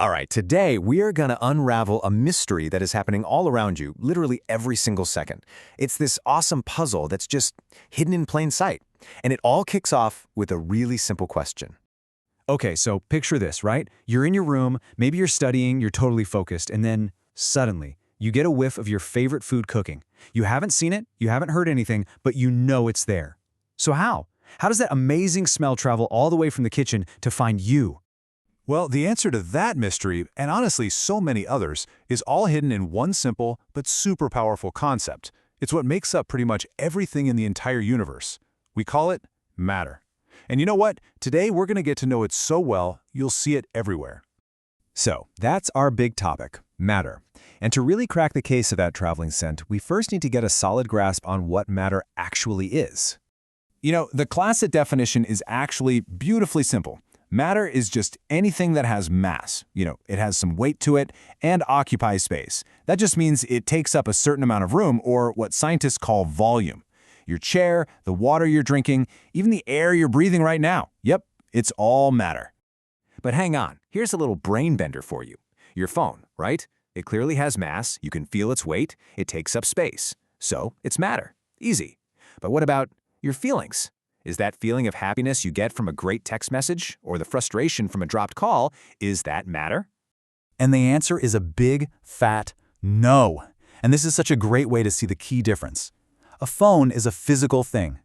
All right, today we are going to unravel a mystery that is happening all around you, literally every single second. It's this awesome puzzle that's just hidden in plain sight. And it all kicks off with a really simple question. Okay, so picture this, right? You're in your room, maybe you're studying, you're totally focused, and then suddenly you get a whiff of your favorite food cooking. You haven't seen it, you haven't heard anything, but you know it's there. So how? How does that amazing smell travel all the way from the kitchen to find you? Well, the answer to that mystery, and honestly so many others, is all hidden in one simple but super powerful concept. It's what makes up pretty much everything in the entire universe. We call it matter. And you know what? Today we're going to get to know it so well, you'll see it everywhere. So, that's our big topic, matter. And to really crack the case of that traveling scent, we first need to get a solid grasp on what matter actually is. You know, the classic definition is actually beautifully simple. Matter is just anything that has mass. It has some weight to it and occupies space. That just means it takes up a certain amount of room, or what scientists call volume. Your chair, the water you're drinking, even the air you're breathing right now. Yep, it's all matter. But hang on, here's a little brain bender for you. Your phone, right? It clearly has mass, you can feel its weight, it takes up space. So, it's matter. Easy. But what about your feelings? Is that feeling of happiness you get from a great text message, or the frustration from a dropped call, is that matter? And the answer is a big, fat no. And this is such a great way to see the key difference. A phone is a physical thing,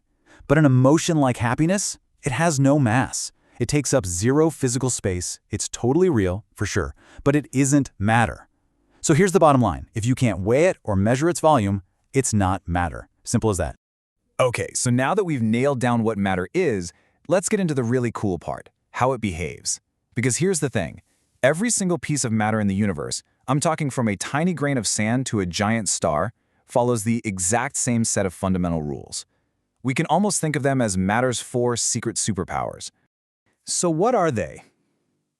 but an emotion like happiness, it has no mass. It takes up zero physical space, it's totally real, for sure, but it isn't matter. So here's the bottom line. If you can't weigh it or measure its volume, it's not matter. Simple as that. Okay, so now that we've nailed down what matter is, let's get into the really cool part, how it behaves. Because here's the thing, every single piece of matter in the universe, I'm talking from a tiny grain of sand to a giant star, follows the exact same set of fundamental rules. We can almost think of them as matter's 4 secret superpowers. So what are they?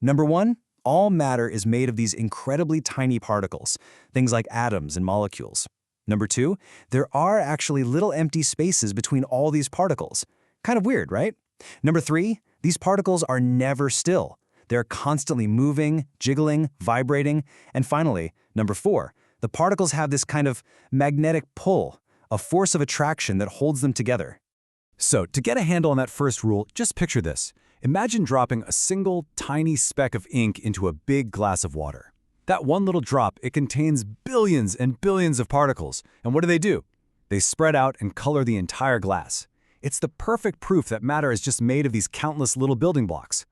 Number one, all matter is made of these incredibly tiny particles, things like atoms and molecules. Number two, there are actually little empty spaces between all these particles. Kind of weird, right? Number three, these particles are never still. They're constantly moving, jiggling, vibrating. And finally, number four, the particles have this kind of magnetic pull, a force of attraction that holds them together. So, to get a handle on that first rule, just picture this. Imagine dropping a single, tiny speck of ink into a big glass of water. That one little drop, it contains billions and billions of particles. And what do? They spread out and color the entire glass. It's the perfect proof that matter is just made of these countless little building blocks.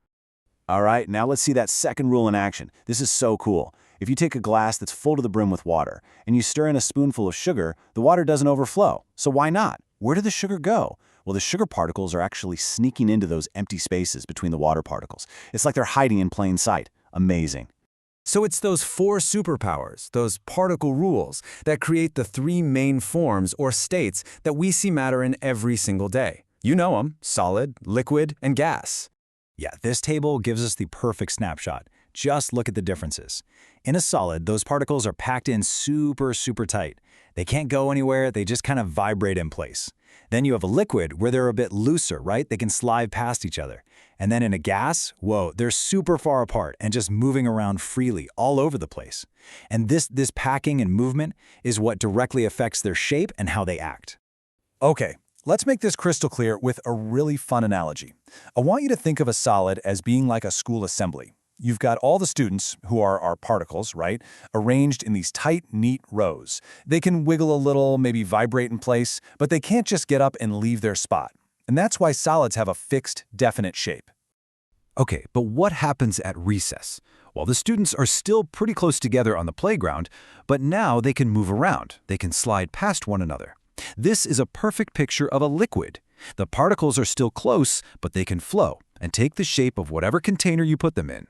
All right, now let's see that second rule in action. This is so cool. If you take a glass that's full to the brim with water, and you stir in a spoonful of sugar, the water doesn't overflow. So why not? Where did the sugar go? Well, the sugar particles are actually sneaking into those empty spaces between the water particles. It's like they're hiding in plain sight. Amazing. So it's those 4 superpowers, those particle rules, that create the 3 main forms or states that we see matter in every single day. You know them, solid, liquid, and gas. Yeah, this table gives us the perfect snapshot. Just look at the differences. In a solid, those particles are packed in super tight. They can't go anywhere, they just kind of vibrate in place. Then you have a liquid where they're a bit looser, right? They can slide past each other. And then in a gas, whoa, they're super far apart and just moving around freely all over the place. And this packing and movement is what directly affects their shape and how they act. Okay, let's make this crystal clear with a really fun analogy. I want you to think of a solid as being like a school assembly. You've got all the students, who are our particles, right, arranged in these tight, neat rows. They can wiggle a little, maybe vibrate in place, but they can't just get up and leave their spot. And that's why solids have a fixed, definite shape. Okay, but what happens at recess? Well, the students are still pretty close together on the playground, but now they can move around. They can slide past one another. This is a perfect picture of a liquid. The particles are still close, but they can flow and take the shape of whatever container you put them in.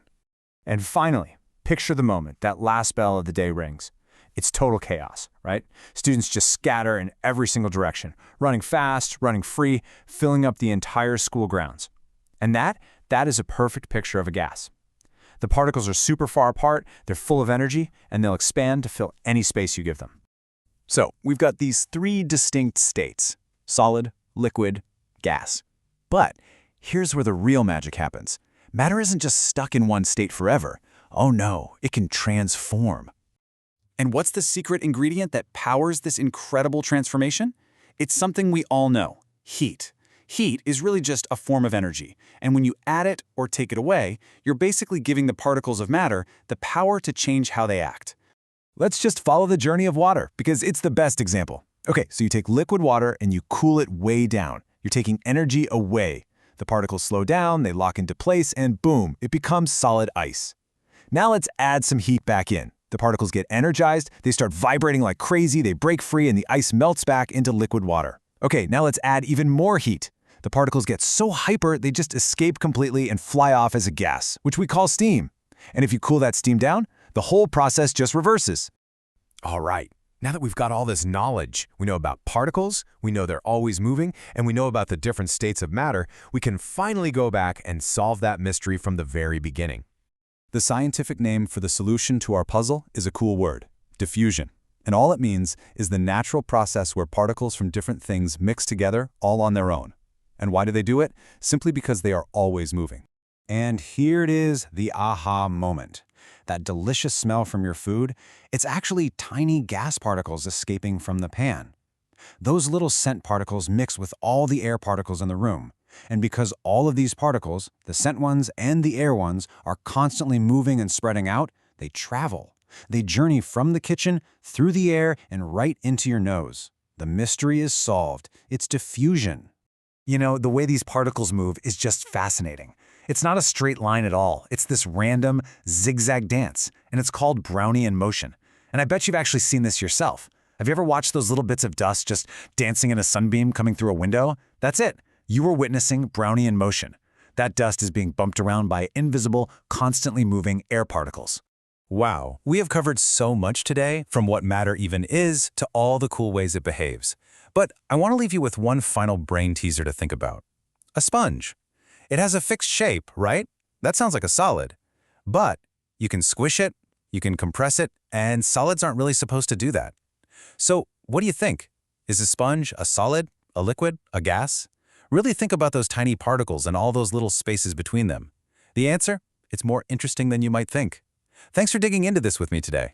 And finally, picture the moment that last bell of the day rings. It's total chaos, right? Students just scatter in every single direction, running fast, running free, filling up the entire school grounds. And that is a perfect picture of a gas. The particles are super far apart, they're full of energy, and they'll expand to fill any space you give them. So we've got these 3 distinct states: solid, liquid, gas. But here's where the real magic happens. Matter isn't just stuck in one state forever. Oh no, it can transform. And what's the secret ingredient that powers this incredible transformation? It's something we all know: heat. Heat is really just a form of energy, and when you add it or take it away, you're basically giving the particles of matter the power to change how they act. Let's just follow the journey of water, because it's the best example. Okay, so you take liquid water and you cool it way down. You're taking energy away. The particles slow down, they lock into place, and boom, it becomes solid ice. Now let's add some heat back in. The particles get energized, they start vibrating like crazy, they break free, and the ice melts back into liquid water. Okay, now let's add even more heat. The particles get so hyper, they just escape completely and fly off as a gas, which we call steam. And if you cool that steam down, the whole process just reverses. All right, now that we've got all this knowledge, we know about particles, we know they're always moving, and we know about the different states of matter, we can finally go back and solve that mystery from the very beginning. The scientific name for the solution to our puzzle is a cool word: diffusion. And all it means is the natural process where particles from different things mix together all on their own. And why do they do it? Simply because they are always moving. And here it is, the aha moment. That delicious smell from your food, it's actually tiny gas particles escaping from the pan. Those little scent particles mix with all the air particles in the room. And because all of these particles, the scent ones and the air ones, are constantly moving and spreading out, they travel. They journey from the kitchen, through the air, and right into your nose. The mystery is solved. It's diffusion. You know, the way these particles move is just fascinating. It's not a straight line at all. It's this random, zigzag dance, and it's called Brownian motion. And I bet you've actually seen this yourself. Have you ever watched those little bits of dust just dancing in a sunbeam coming through a window? That's it. You were witnessing Brownian motion. That dust is being bumped around by invisible, constantly moving air particles. Wow, we have covered so much today, from what matter even is to all the cool ways it behaves. But I want to leave you with one final brain teaser to think about. A sponge. It has a fixed shape, right? That sounds like a solid. But you can squish it, you can compress it, and solids aren't really supposed to do that. So what do you think? Is a sponge a solid, a liquid, a gas? Really think about those tiny particles and all those little spaces between them. The answer? It's more interesting than you might think. Thanks for digging into this with me today.